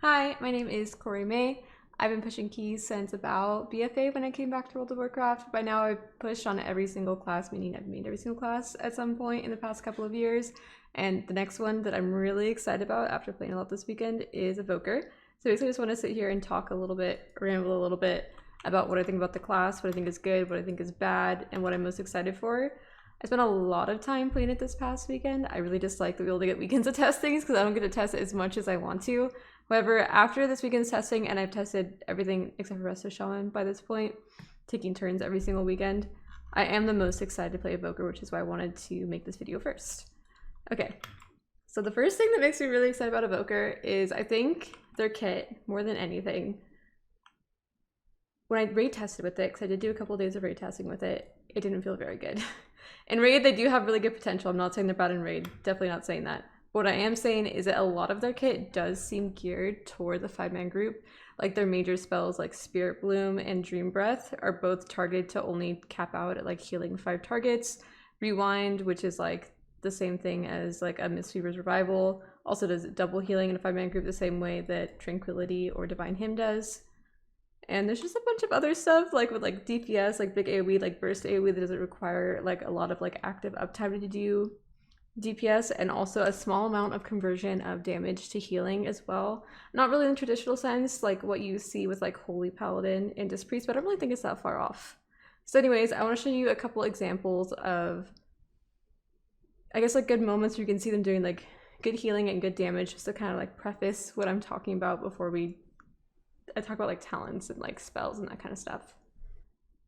Hi, my name is Corey May. I've been pushing keys since about BFA when I came back to World of Warcraft. By now I've pushed on every single class, meaning I've made every single class at some point in the past couple of years. And the next one that I'm really excited about after playing a lot this weekend is Evoker. So basically I just want to sit here and talk a little bit, ramble a little bit about what I think about the class, what I think is good, what I think is bad, and what I'm most excited for. I spent a lot of time playing it this past weekend. I really dislike to be able to get weekends to test things because I don't get to test it as much as I want to. However, after this weekend's testing, and I've tested everything except for Resto Shaman by this point, taking turns every single weekend, I am the most excited to play Evoker, which is why I wanted to make this video first. Okay, so the first thing that makes me really excited about Evoker is I think their kit, more than anything. When I raid tested with it, because I did do a couple of days of raid testing with it, it didn't feel very good. In raid, they do have really good potential. I'm not saying they're bad in raid, definitely not saying that. What I am saying is that a lot of their kit does seem geared toward the 5-man group. Like their major spells like Spirit Bloom and Dream Breath are both targeted to only cap out at like healing 5 targets. Rewind, which is like the same thing as like a Mistweaver's Revival, also does double healing in a 5-man group the same way that Tranquility or Divine Hymn does. And there's just a bunch of other stuff like with like DPS, like big AoE, like burst AoE that doesn't require like a lot of like active uptime to do DPS, and also a small amount of conversion of damage to healing as well. Not really in the traditional sense, like what you see with like Holy Paladin and Disc Priest, but I don't really think it's that far off. So anyways, I want to show you a couple examples of, I guess, like good moments where you can see them doing like good healing and good damage, just to kind of like preface what I'm talking about before I talk about like talents and like spells and that kind of stuff.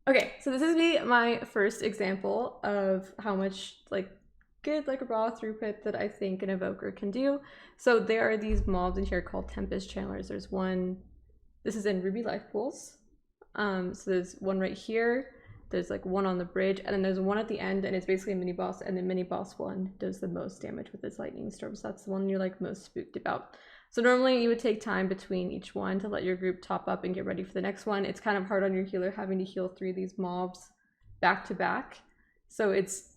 Okay, so this is my first example of how much like good like raw throughput that I think an Evoker can do. So there are these mobs in here called Tempest Channelers. There's one, this is in Ruby Life Pools. So there's one right here, there's like one on the bridge, and then there's one at the end, and it's basically a mini boss, and the mini boss one does the most damage with its lightning storm. So that's the one you're like most spooked about. So normally you would take time between each one to let your group top up and get ready for the next one. It's kind of hard on your healer having to heal 3 of these mobs back to back. So it's,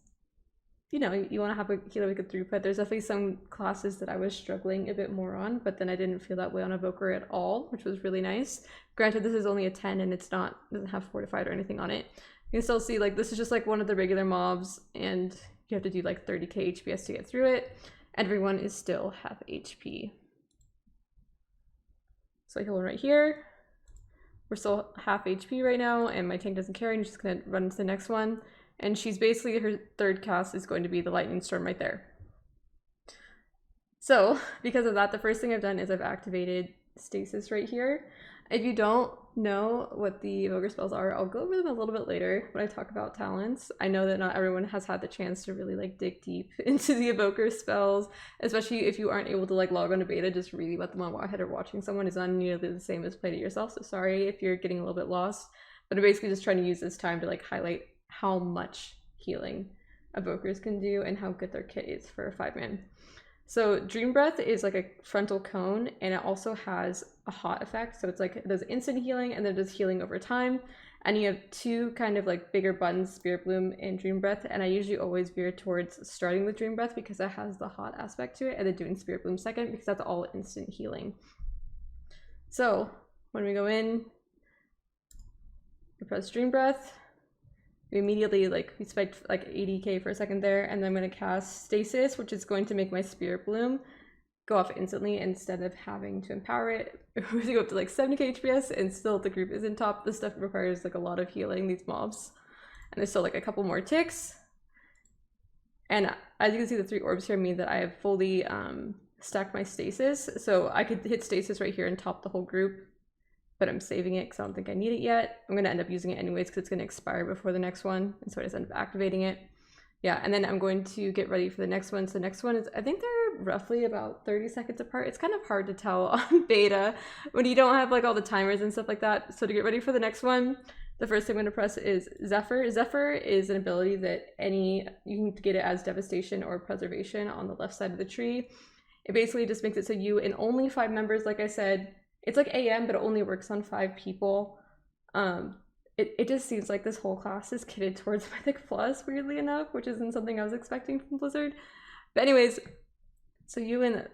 you know, you want to have a healer with good throughput. There's definitely some classes that I was struggling a bit more on, but then I didn't feel that way on Evoker at all, which was really nice. Granted, this is only a 10 and it's not, doesn't have fortified or anything on it. You can still see like this is just like one of the regular mobs, and you have to do like 30k HPS to get through it. Everyone is still half HP. So I heal one right here. We're still half HP right now, and my tank doesn't carry. I'm just gonna run into the next one. And she's basically, her third cast is going to be the lightning storm right there. So because of that, the first thing I've done is I've activated stasis right here. If you don't know what the Evoker spells are, I'll go over them a little bit later when I talk about talents. I know that not everyone has had the chance to really like dig deep into the Evoker spells, especially if you aren't able to like log on to beta. Just reading about them on Wowhead or watching someone is not nearly the same as playing it yourself. So sorry if you're getting a little bit lost, but I'm basically just trying to use this time to like highlight how much healing Evokers can do and how good their kit is for a 5-man. So Dream Breath is like a frontal cone, and it also has a hot effect. So it's like it does instant healing and then it does healing over time. And you have 2 kind of like bigger buttons, Spirit Bloom and Dream Breath. And I usually always veer towards starting with Dream Breath because it has the hot aspect to it, and then doing Spirit Bloom second because that's all instant healing. So when we go in, we press Dream Breath. We immediately we spiked like 80k for a second there, and then I'm going to cast Stasis, which is going to make my Spirit Bloom go off instantly instead of having to empower it. We're going to go up to like 70k HPS, and still the group isn't top. This stuff requires like a lot of healing, these mobs. And there's still like a couple more ticks. And as you can see, the 3 orbs here mean that I have fully stacked my Stasis. So I could hit Stasis right here and top the whole group, but I'm saving it because I don't think I need it yet. I'm going to end up using it anyways because it's going to expire before the next one, and so I just end up activating it. Yeah, and then I'm going to get ready for the next one. So the next one is, I think they're roughly about 30 seconds apart. It's kind of hard to tell on beta when you don't have like all the timers and stuff like that. So to get ready for the next one, the first thing I'm going to press is Zephyr. Zephyr is an ability that you can get it as Devastation or Preservation on the left side of the tree. It basically just makes it so you and only 5 members, like I said, it's like AM, but it only works on 5 people. It just seems like this whole class is kitted towards Mythic Plus, weirdly enough, which isn't something I was expecting from Blizzard. But anyways, so you and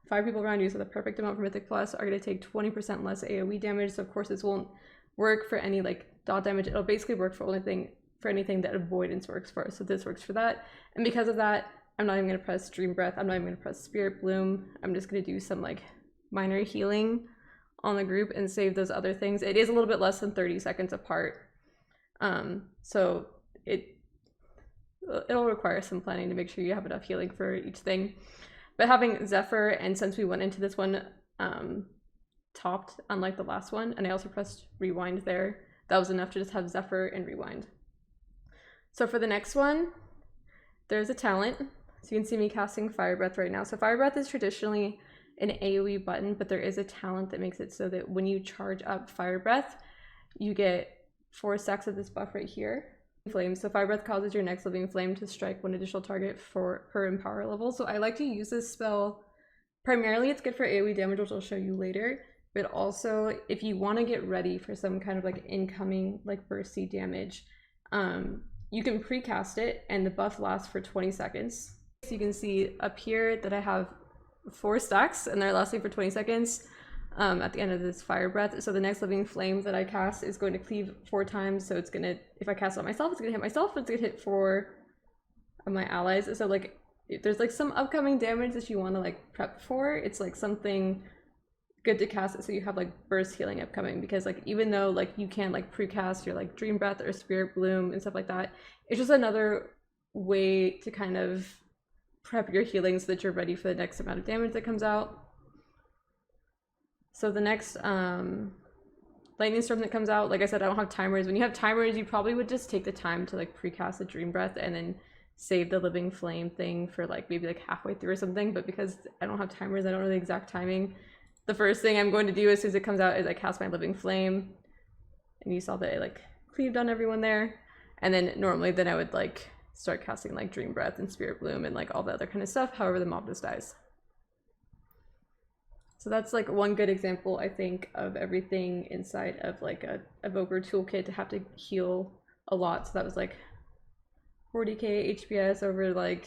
5 people around you, so the perfect amount for Mythic Plus, are going to take 20% less AoE damage. So of course this won't work for any like dot damage. It'll basically work for anything that avoidance works for. So this works for that. And because of that, I'm not even going to press Dream Breath. I'm not even going to press Spirit Bloom. I'm just going to do some like minor healing on the group and save those other things. It is a little bit less than 30 seconds apart. So it'll require some planning to make sure you have enough healing for each thing. But having Zephyr, and since we went into this one topped, unlike the last one, and I also pressed Rewind there, that was enough to just have Zephyr and Rewind. So for the next one, there's a talent. So you can see me casting Fire Breath right now. So Fire Breath is traditionally an AoE button, but there is a talent that makes it so that when you charge up Fire Breath, you get 4 stacks of this buff right here. Flame. So Fire Breath causes your next living flame to strike 1 additional target per empower level. So I like to use this spell. Primarily it's good for AoE damage, which I'll show you later, but also if you want to get ready for some kind of like incoming like bursty damage, you can precast it and the buff lasts for 20 seconds. So you can see up here that I have 4 stacks and they're lasting for 20 seconds at the end of this Fire Breath. So the next living flame that I cast is going to cleave 4 times. So it's gonna, if I cast it on myself, it's gonna hit myself, it's gonna hit 4 of my allies. So like if there's like some upcoming damage that you want to like prep for, it's like something good to cast it so you have like burst healing upcoming, because like even though like you can't like precast your like Dream Breath or Spirit Bloom and stuff like that, it's just another way to kind of prep your healing so that you're ready for the next amount of damage that comes out. So the next lightning storm that comes out, like I said, I don't have timers. When you have timers, you probably would just take the time to like precast the Dream Breath and then save the living flame thing for like maybe like halfway through or something. But because I don't have timers, I don't know the exact timing. The first thing I'm going to do as soon as it comes out is I cast my living flame, and you saw that it like cleaved on everyone there. And then normally then I would like start casting like Dream Breath and Spirit Bloom and like all the other kind of stuff, however the mob just dies. So that's like one good example, I think, of everything inside of like a Evoker toolkit to have to heal a lot. So that was like 40k HPS over like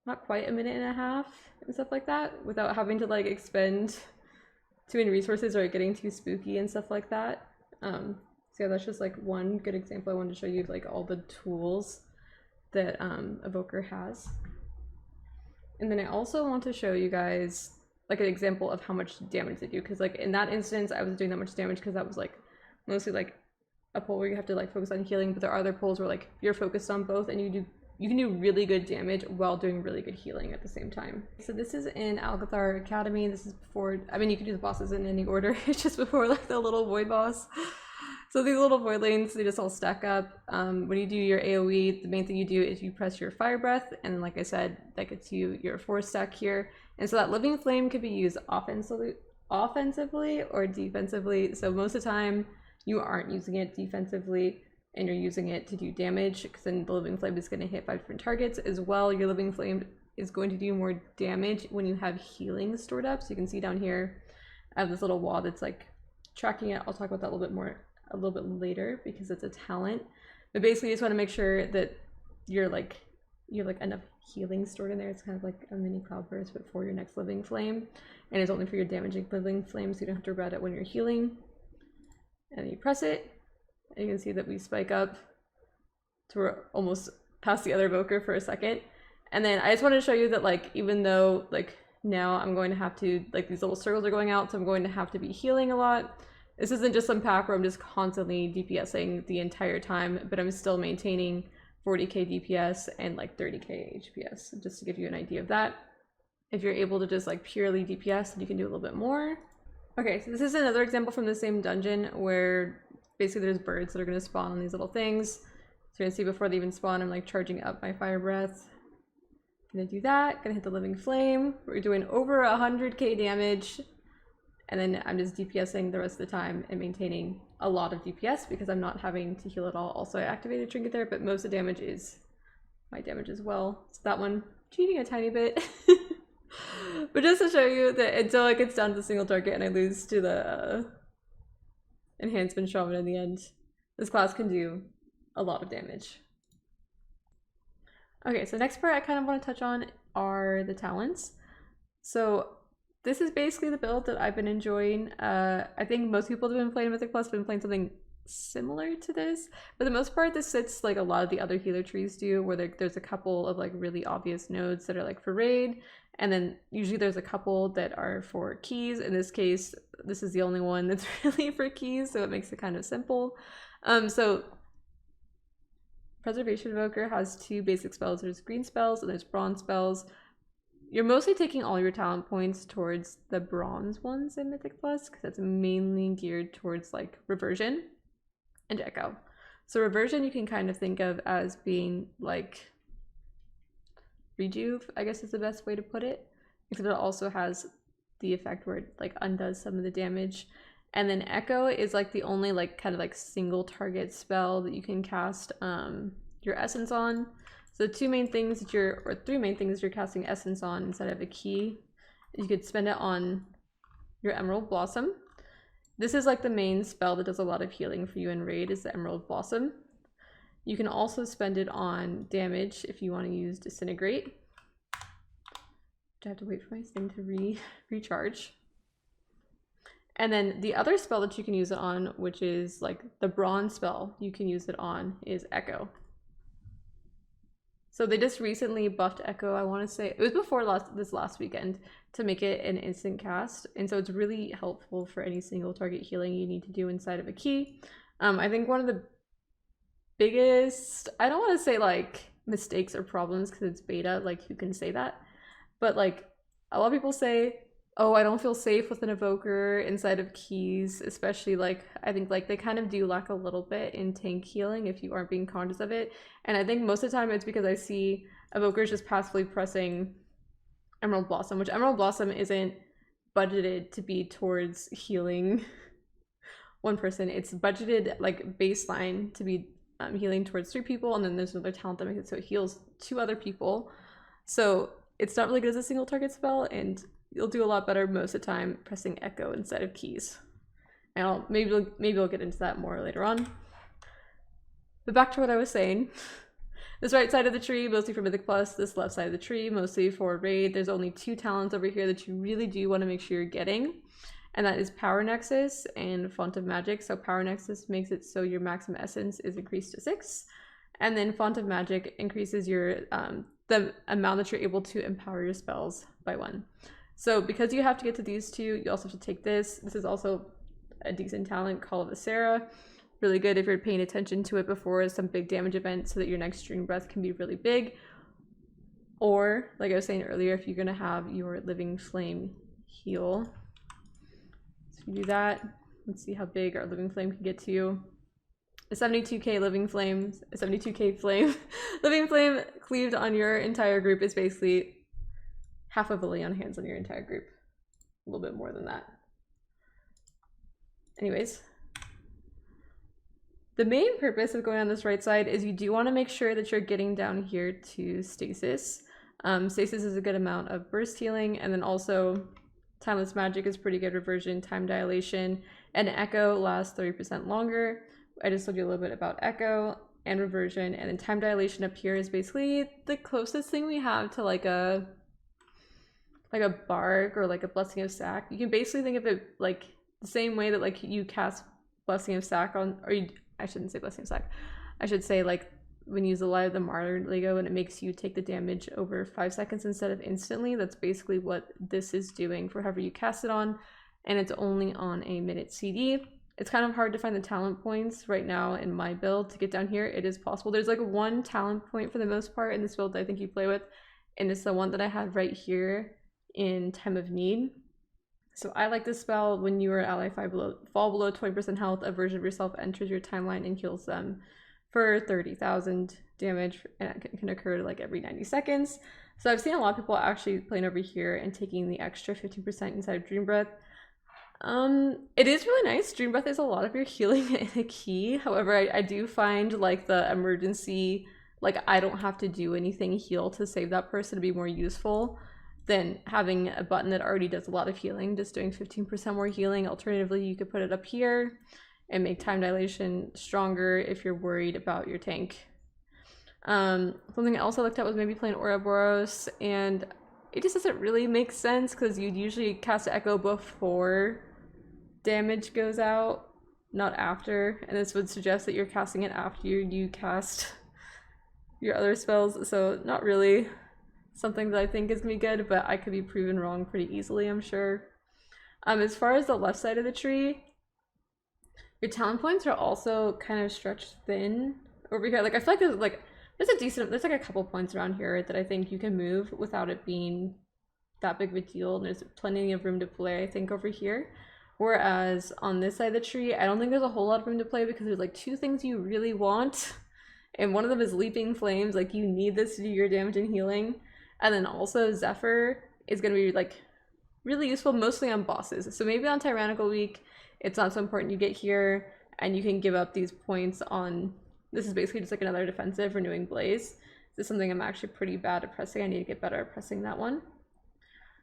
not quite a minute and a half and stuff like that, without having to like expend too many resources or getting too spooky and stuff like that. So yeah, that's just like one good example. I wanted to show you like all the tools that Evoker has. And then I also want to show you guys like an example of how much damage they do, because like in that instance I was doing that much damage because that was like mostly like a pull where you have to like focus on healing, but there are other pulls where like you're focused on both and you can do really good damage while doing really good healing at the same time. So this is in Alcathar Academy. This is before, I mean you can do the bosses in any order, it's just before like the little void boss. So these little void lanes, they just all stack up. When you do your AoE, the main thing you do is you press your Fire Breath, and like I said, that gets you your 4 stack here. And so that living flame could be used offensively or defensively. So most of the time you aren't using it defensively and you're using it to do damage, because then the living flame is going to hit 5 different targets as well. Your living flame is going to do more damage when you have healing stored up. So you can see down here I have this little wall that's like tracking it. I'll talk about that a little bit later because it's a talent. But basically you just want to make sure that you have like enough healing stored in there. It's kind of like a mini cloud burst but for your next living flame, and it's only for your damaging living flame, so you don't have to read it when you're healing. And then you press it and you can see that we spike up to we're almost past the other evoker for a second. And then I just wanted to show you that like even though like now I'm going to have to, like these little circles are going out, so I'm going to have to be healing a lot. This isn't just some pack where I'm just constantly DPSing the entire time, but I'm still maintaining 40k DPS and like 30k HPS, just to give you an idea of that. If you're able to just like purely DPS, you can do a little bit more. Okay, so this is another example from the same dungeon where basically there's birds that are going to spawn on these little things. So you're going to see before they even spawn, I'm like charging up my Fire Breath. Gonna do that, gonna hit the living flame. We're doing over 100k damage. And then I'm just DPSing the rest of the time and maintaining a lot of DPS because I'm not having to heal at all. Also, I activated Trinket there, but most of the damage is my damage as well. So that one, cheating a tiny bit. But just to show you that until it gets down to the single target and I lose to the enhancement shaman in the end, this class can do a lot of damage. Okay, so next part I kind of want to touch on are the talents. So this is basically the build that I've been enjoying. I think most people that have been playing Mythic Plus have been playing something similar to this. For the most part, this sits like a lot of the other healer trees do, where there's a couple of like really obvious nodes that are like for raid, and then usually there's a couple that are for keys. In this case, this is the only one that's really for keys, so it makes it kind of simple. So Preservation Evoker has two basic spells. There's green spells and there's bronze spells. You're mostly taking all your talent points towards the bronze ones in Mythic Plus, because that's mainly geared towards like reversion and echo. So reversion you can kind of think of as being like rejuve, I guess is the best way to put it, except it also has the effect where it like undoes some of the damage. And then echo is like the only like kind of like single target spell that you can cast your essence on. So the two main things that or three main things you're casting essence on instead of a key. You could spend it on your Emerald Blossom. This is like the main spell that does a lot of healing for you in raid, is the Emerald Blossom. You can also spend it on damage if you want to use Disintegrate. I have to wait for my thing to recharge. And then the other spell that you can use it on, which is like the bronze spell you can use it on, is Echo. So they just recently buffed Echo, I want to say, it was before this last weekend, to make it an instant cast. And so it's really helpful for any single target healing you need to do inside of a key. I think one of the biggest, I don't want to say like mistakes or problems because it's beta, like who can say that? But like a lot of people say, oh, I don't feel safe with an evoker inside of keys, especially like I think like they kind of do lack a little bit in tank healing if you aren't being conscious of it. And I think most of the time it's because I see evokers just passively pressing Emerald Blossom, which Emerald Blossom isn't budgeted to be towards healing one person. It's budgeted like baseline to be healing towards 3 people, and then there's another talent that makes it so it heals 2 other people. So it's not really good as a single target spell, and you'll do a lot better most of the time pressing Echo instead of keys. And maybe I'll get into that more later on. But back to what I was saying. This right side of the tree, mostly for Mythic Plus. This left side of the tree, mostly for raid. There's only 2 talents over here that you really do want to make sure you're getting. And that is Power Nexus and Font of Magic. So Power Nexus makes it so your maximum essence is increased to 6. And then Font of Magic increases your the amount that you're able to empower your spells by 1. So because you have to get to these 2, you also have to take this. This is also a decent talent, Call of the Sarah. Really good if you're paying attention to it before some big damage event so that your next Dream Breath can be really big. Or, like I was saying earlier, if you're going to have your Living Flame heal. So you do that. Let's see how big our Living Flame can get to. A 72k Living Flame, a 72k flame. Living Flame cleaved on your entire group is basically half of a lay on hands on your entire group. A little bit more than that. Anyways. The main purpose of going on this right side is you do want to make sure that you're getting down here to Stasis. Stasis is a good amount of burst healing, and then also Timeless Magic is pretty good reversion, time dilation, and Echo lasts 30% longer. I just told you a little bit about Echo and reversion, and then time dilation up here is basically the closest thing we have to like a bark or like a Blessing of Sac. You can basically think of it like the same way that like you cast Blessing of Sac on, or I shouldn't say Blessing of Sac. I should say like when you use the Light of the Martyr Lego and it makes you take the damage over 5 seconds instead of instantly. That's basically what this is doing for whoever you cast it on, and it's only on a minute CD. It's kind of hard to find the talent points right now in my build to get down here. It is possible. There's like 1 talent point for the most part in this build that I think you play with, and it's the one that I had right here in Time of Need. So I like this spell. When you are ally fall below 20% health, a version of yourself enters your timeline and heals them for 30,000 damage, and it can occur like every 90 seconds. So I've seen a lot of people actually playing over here and taking the extra 15% inside of Dream Breath. It is really nice. Dream Breath is a lot of your healing in a key. However, I do find like the emergency, like I don't have to do anything heal to save that person to be more useful than having a button that already does a lot of healing, just doing 15% more healing. Alternatively, you could put it up here and make time dilation stronger if you're worried about your tank. Something else I looked at was maybe playing Ouroboros, and it just doesn't really make sense because you'd usually cast Echo before damage goes out, not after, and this would suggest that you're casting it after you cast your other spells, so not really something that I think is gonna be good, but I could be proven wrong pretty easily, I'm sure. As far as the left side of the tree, your talent points are also kind of stretched thin over here. Like I feel like there's like a couple points around here that I think you can move without it being that big of a deal, and there's plenty of room to play, I think, over here. Whereas on this side of the tree, I don't think there's a whole lot of room to play because there's like two things you really want, and one of them is Leaping Flames. Like you need this to do your damage and healing, and then also Zephyr is going to be like really useful mostly on bosses. So maybe on Tyrannical Week it's not so important you get here and you can give up these points on, this is basically just like another defensive Renewing Blaze. This is something I'm actually pretty bad at pressing. I need to get better at pressing that one.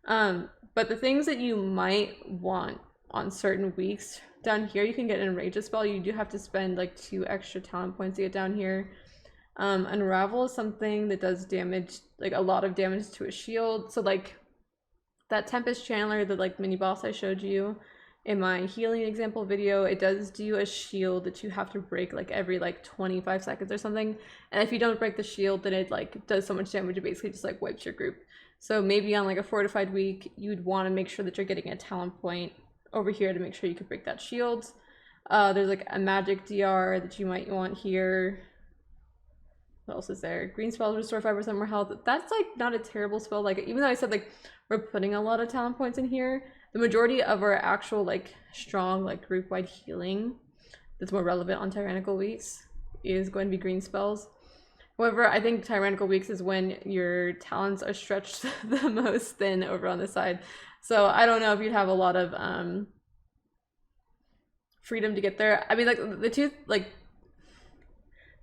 But the things that you might want on certain weeks, down here you can get an Enrage a spell. You do have to spend like 2 extra talent points to get down here. Unravel is something that does damage, like a lot of damage to a shield. So like that Tempest Channeler, the like mini boss I showed you in my healing example video, it does do a shield that you have to break like every like 25 seconds or something. And if you don't break the shield, then it like does so much damage it basically just like wipes your group. So maybe on like a fortified week, you'd want to make sure that you're getting a talent point over here to make sure you can break that shield. There's like a magic DR that you might want here. What else is there? Green spells restore 5% more health. That's like not a terrible spell. Like even though I said like we're putting a lot of talent points in here, the majority of our actual like strong like group-wide healing that's more relevant on Tyrannical Weeks is going to be green spells. However, I think Tyrannical Weeks is when your talents are stretched the most thin over on this side. So I don't know if you'd have a lot of freedom to get there. I mean, like the two, like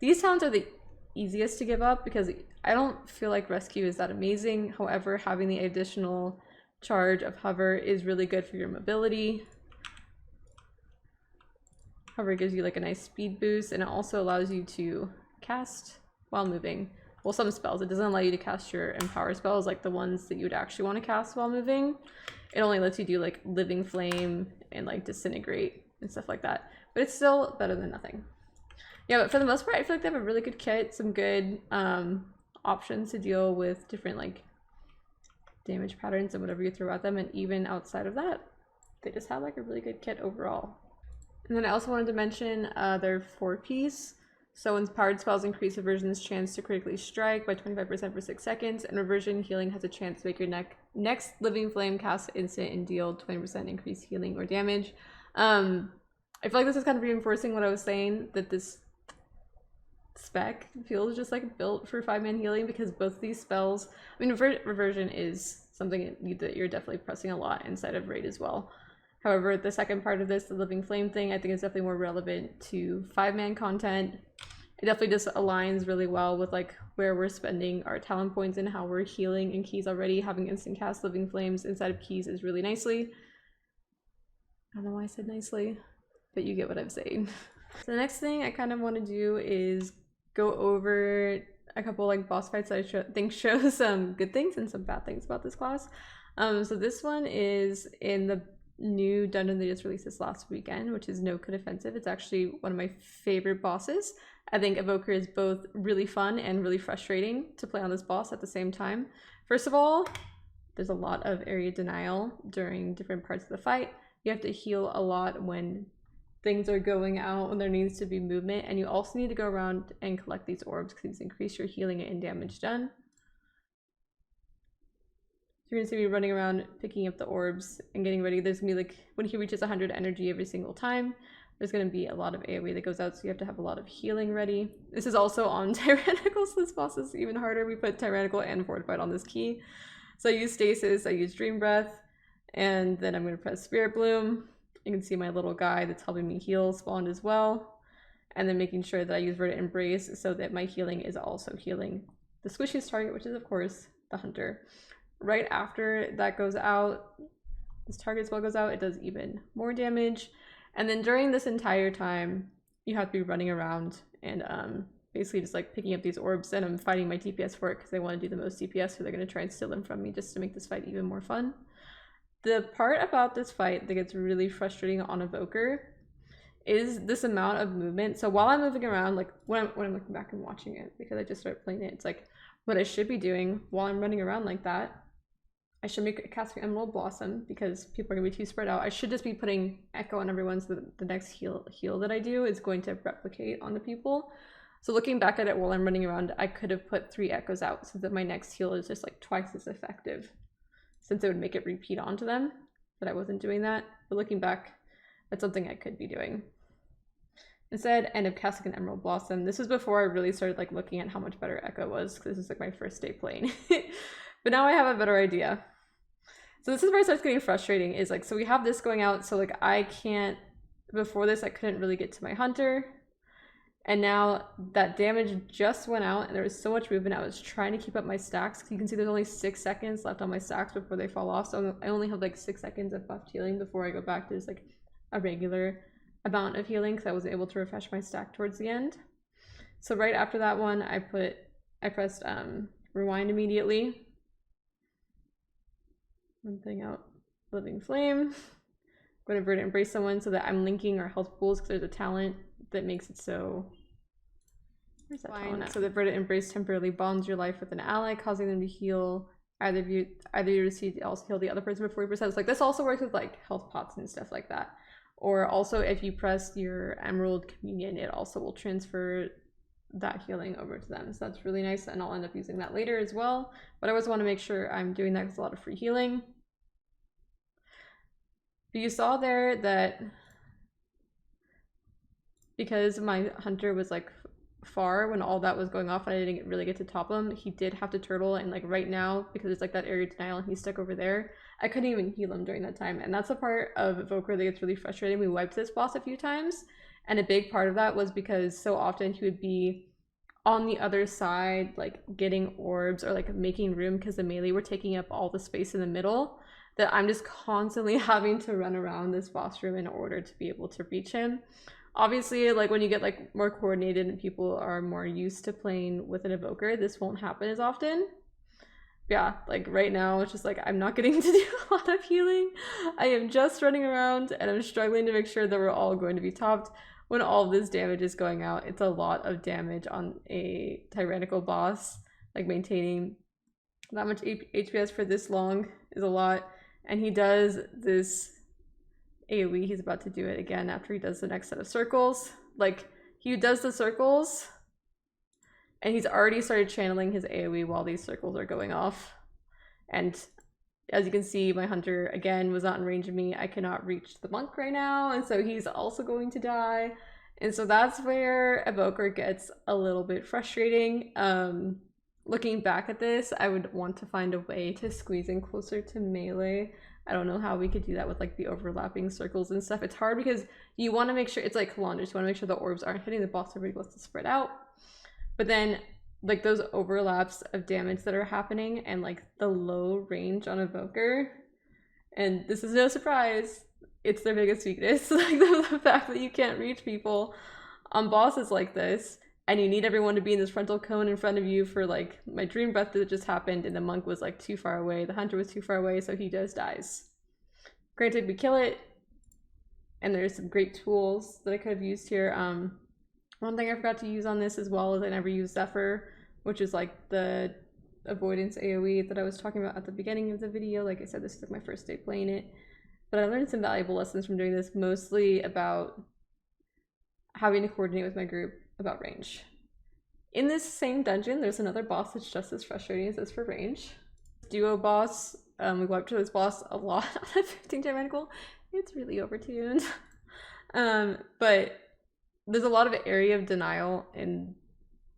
these talents are the easiest to give up because I don't feel like Rescue is that amazing. However, having the additional charge of Hover is really good for your mobility. Hover gives you like a nice speed boost, and it also allows you to cast while moving. Well, some spells, it doesn't allow you to cast your Empower spells, like the ones that you would actually want to cast while moving. It only lets you do like Living Flame and like Disintegrate and stuff like that. But it's still better than nothing. Yeah, but for the most part, I feel like they have a really good kit, some good options to deal with different like damage patterns and whatever you throw at them. And even outside of that, they just have like a really good kit overall. And then I also wanted to mention their 4-piece. So when powered spells increase Reversion's chance to critically strike by 25% for 6 seconds, and Reversion Healing has a chance to make your next Living Flame cast instant and deal 20% increased healing or damage. I feel like this is kind of reinforcing what I was saying, that this spec feels just like built for 5-man healing, because both these spells, I mean, Reversion is something that you're definitely pressing a lot inside of Raid as well. However, the second part of this, the Living Flame thing, I think is definitely more relevant to 5-man content. It definitely just aligns really well with like where we're spending our talent points and how we're healing in Keys already. Having instant cast Living Flames inside of Keys is really nicely. I don't know why I said nicely, but you get what I'm saying. So the next thing I kind of want to do is go over a couple like boss fights that I think show some good things and some bad things about this class. So this one is in the new dungeon they just released this last weekend, which is No Code Offensive. It's actually one of my favorite bosses. I think Evoker is both really fun and really frustrating to play on this boss at the same time. First of all, there's a lot of area denial during different parts of the fight. You have to heal a lot when things are going out, when there needs to be movement, and you also need to go around and collect these orbs because these increase your healing and damage done. So you're gonna see me running around picking up the orbs and getting ready. There's gonna be like, when he reaches 100 energy every single time, there's gonna be a lot of AoE that goes out, so you have to have a lot of healing ready. This is also on Tyrannical, so this boss is even harder. We put Tyrannical and Fortified on this key. So I use Stasis, I use Dream Breath, and then I'm gonna press Spirit Bloom. You can see my little guy that's helping me heal spawned as well. And then making sure that I use Verdant Embrace so that my healing is also healing the squishiest target, which is of course the Hunter. Right after that goes out, this target spell goes out, it does even more damage. And then during this entire time, you have to be running around and basically just like picking up these orbs, and I'm fighting my DPS for it because they want to do the most DPS, so they're going to try and steal them from me just to make this fight even more fun. The part about this fight that gets really frustrating on Evoker is this amount of movement. So while I'm moving around, like when I'm looking back and watching it, because I just started playing it, it's like what I should be doing while I'm running around like that, I should make a casting Emerald Blossom because people are gonna be too spread out. I should just be putting Echo on everyone so that the next heal that I do is going to replicate on the people. So looking back at it while I'm running around, I could have put 3 Echoes out so that my next heal is just like twice as effective, since it would make it repeat onto them, but I wasn't doing that. But looking back, that's something I could be doing. Instead, I ended up casting an Emerald Blossom. This was before I really started like looking at how much better Echo was, because this is like my first day playing. But now I have a better idea. So this is where it starts getting frustrating, is like, so we have this going out, so like I can't, before this I couldn't really get to my Hunter. And now that damage just went out and there was so much movement, I was trying to keep up my stacks. You can see there's only 6 seconds left on my stacks before they fall off. So I only have like 6 seconds of buffed healing before I go back to just like a regular amount of healing, because I wasn't able to refresh my stack towards the end. So right after that one, I pressed rewind immediately. One thing out, Living Flame. I'm going to Verdant Embrace someone so that I'm linking our health pools, because there's a talent that makes it so. Where's that talent? So that Verdant Embrace temporarily bonds your life with an ally, causing them to heal. Either you receive also heal the other person for 40%. So like this also works with like health pots and stuff like that. Or also if you press your Emerald Communion, it also will transfer that healing over to them. So that's really nice, and I'll end up using that later as well. But I always want to make sure I'm doing that because a lot of free healing. But you saw there that because my Hunter was like far when all that was going off and I didn't really get to top him, he did have to turtle, and like right now, because it's like that area denial and he's stuck over there, I couldn't even heal him during that time. And that's a part of Evoker that gets really frustrating. We wiped this boss a few times, and a big part of that was because so often he would be on the other side, like getting orbs or like making room, because the melee were taking up all the space in the middle, that I'm just constantly having to run around this boss room in order to be able to reach him. Obviously, like when you get like more coordinated and people are more used to playing with an Evoker, this won't happen as often. Yeah, like right now it's just like I'm not getting to do a lot of healing. I am just running around and I'm struggling to make sure that we're all going to be topped when all this damage is going out. It's a lot of damage on a tyrannical boss. Like maintaining that much HPS for this long is a lot. And he does this AoE, he's about to do it again after he does the next set of circles. Like, he does the circles, and he's already started channeling his AoE while these circles are going off. And as you can see, my Hunter, again, was not in range of me. I cannot reach the monk right now, and so he's also going to die. And so that's where Evoker gets a little bit frustrating. Looking back at this, I would want to find a way to squeeze in closer to melee. I don't know how we could do that with like the overlapping circles and stuff. It's hard because you want to make sure, it's like Calandra, you want to make sure the orbs aren't hitting the boss, everybody wants to spread out. But then like those overlaps of damage that are happening and like the low range on Evoker, and this is no surprise, it's their biggest weakness. Like the fact that you can't reach people on bosses like this, and you need everyone to be in this frontal cone in front of you for like my Dream Breath that just happened, and the monk was like too far away, the Hunter was too far away, so he just dies. Granted, we kill it, and there's some great tools that I could have used here. One thing I forgot to use on this as well is I never used Zephyr, which is like the avoidance AoE that I was talking about at the beginning of the video. Like I said, this is like my first day playing it, but I learned some valuable lessons from doing this, mostly about having to coordinate with my group about range. In this same dungeon, there's another boss that's just as frustrating as this for range. Duo boss, we wiped to this boss a lot on a 15 tyrannical. It's really overtuned. But there's a lot of area of denial in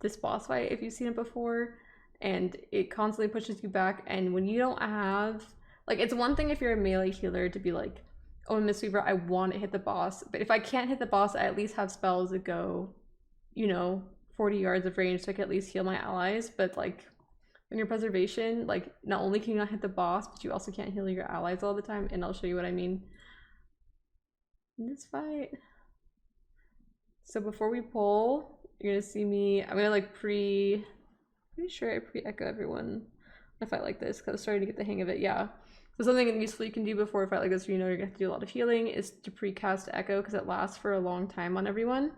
this boss fight if you've seen it before, and it constantly pushes you back. And when you don't have, like, it's one thing if you're a melee healer to be like, oh, in Mistweaver, I want to hit the boss, but if I can't hit the boss, I at least have spells that go, you know, 40 yards of range, so I can at least heal my allies. But like when you're Preservation, like not only can you not hit the boss, but you also can't heal your allies all the time, and I'll show you what I mean in this fight. So before we pull, you're gonna see me. I'm gonna like pretty sure I pre-echo everyone in a fight like this because I'm starting to get the hang of it. Yeah. So something useful you can do before a fight like this, where you know you're gonna have to do a lot of healing, is to pre-cast echo because it lasts for a long time on everyone.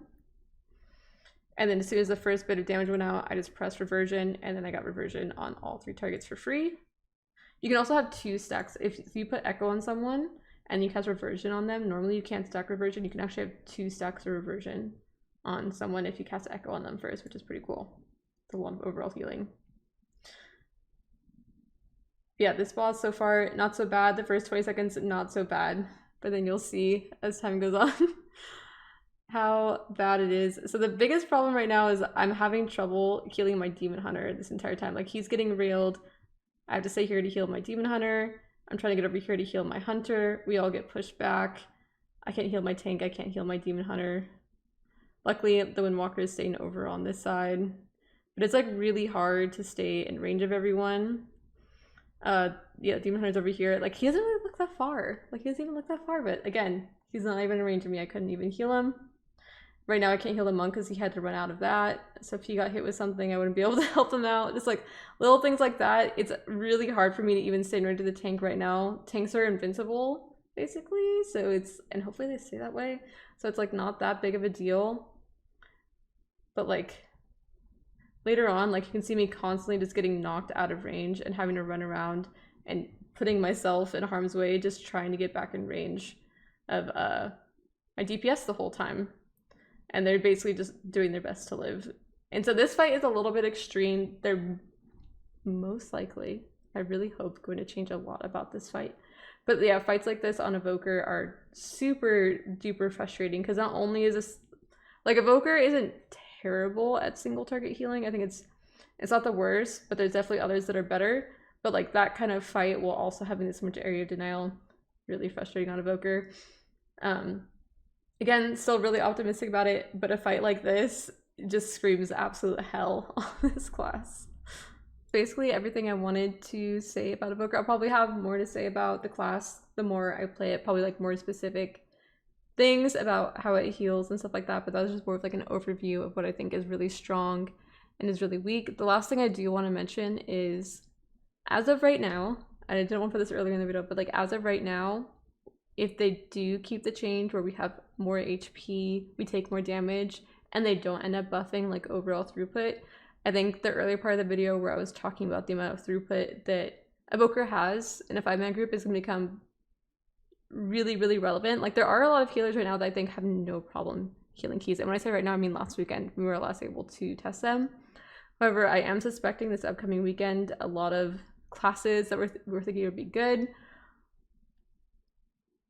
And then as soon as the first bit of damage went out, I just pressed reversion, and then I got reversion on all 3 targets for free. You can also have 2 stacks. If you put echo on someone and you cast reversion on them, normally you can't stack reversion. You can actually have 2 stacks of reversion on someone if you cast echo on them first, which is pretty cool. It's a lot of overall healing. Yeah, this boss so far, not so bad. The first 20 seconds, not so bad. But then you'll see as time goes on how bad it is. So the biggest problem right now is I'm having trouble healing my demon hunter this entire time. Like, he's getting railed. I have to stay here to heal my demon hunter. I'm trying to get over here to heal my hunter. We all get pushed back. I can't heal my tank. I can't heal my demon hunter. Luckily, the Windwalker is staying over on this side. But it's like really hard to stay in range of everyone. Yeah, demon hunter's over here. Like, he doesn't really look that far. Like, he doesn't even look that far, but again, he's not even in range of me. I couldn't even heal him. Right now I can't heal the monk because he had to run out of that. So if he got hit with something, I wouldn't be able to help him out. Just like little things like that. It's really hard for me to even stay in range of the tank right now. Tanks are invincible, basically. So it's, and hopefully they stay that way. So it's like not that big of a deal. But like later on, like you can see me constantly just getting knocked out of range and having to run around and putting myself in harm's way, just trying to get back in range of my DPS the whole time. And they're basically just doing their best to live. And so this fight is a little bit extreme. They're most likely, I really hope, going to change a lot about this fight. But yeah, fights like this on Evoker are super duper frustrating because not only is this, like, Evoker isn't terrible at single target healing. I think it's not the worst, but there's definitely others that are better. But like that kind of fight while also having this much area denial, really frustrating on Evoker. Again, still really optimistic about it, but a fight like this just screams absolute hell on this class. Basically everything I wanted to say about Evoker. I'll probably have more to say about the class the more I play it, probably like more specific things about how it heals and stuff like that, but that was just more of like an overview of what I think is really strong and is really weak. The last thing I do want to mention is, as of right now, and I didn't want to put this earlier in the video, but like as of right now, if they do keep the change where we have more HP, we take more damage, and they don't end up buffing like overall throughput, I think the earlier part of the video where I was talking about the amount of throughput that Evoker has in a 5-man group is going to become really, really relevant. Like, there are a lot of healers right now that I think have no problem healing keys. And when I say right now, I mean last weekend. We were last able to test them. However, I am suspecting this upcoming weekend, a lot of classes that we're thinking would be good.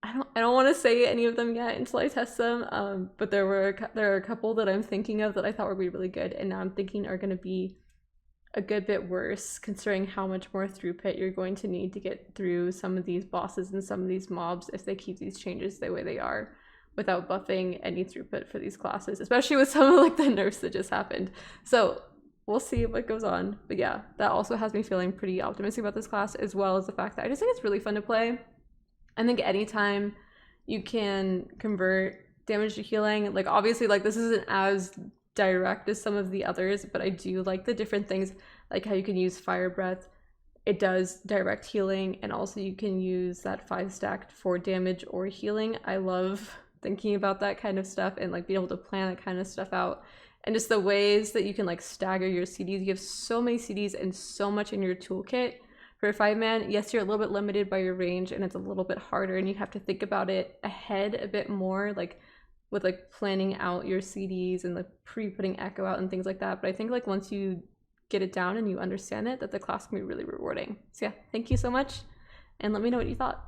I don't want to say any of them yet until I test them, but there are a couple that I'm thinking of that I thought would be really good, and now I'm thinking are going to be a good bit worse, considering how much more throughput you're going to need to get through some of these bosses and some of these mobs if they keep these changes the way they are, without buffing any throughput for these classes, especially with some of like the nerfs that just happened. So we'll see what goes on. But yeah, that also has me feeling pretty optimistic about this class, as well as the fact that I just think it's really fun to play. I think anytime you can convert damage to healing, like obviously like this isn't as direct as some of the others, but I do like the different things, like how you can use fire breath. It does direct healing, and also you can use that 5 stacked for damage or healing. I love thinking about that kind of stuff and like being able to plan that kind of stuff out, and just the ways that you can like stagger your CDs. You have so many CDs and so much in your toolkit. For a 5-man, yes, you're a little bit limited by your range and it's a little bit harder, and you have to think about it ahead a bit more, like with like planning out your CDs and like pre-putting echo out and things like that. But I think like once you get it down and you understand it, that the class can be really rewarding. So yeah, thank you so much, and let me know what you thought.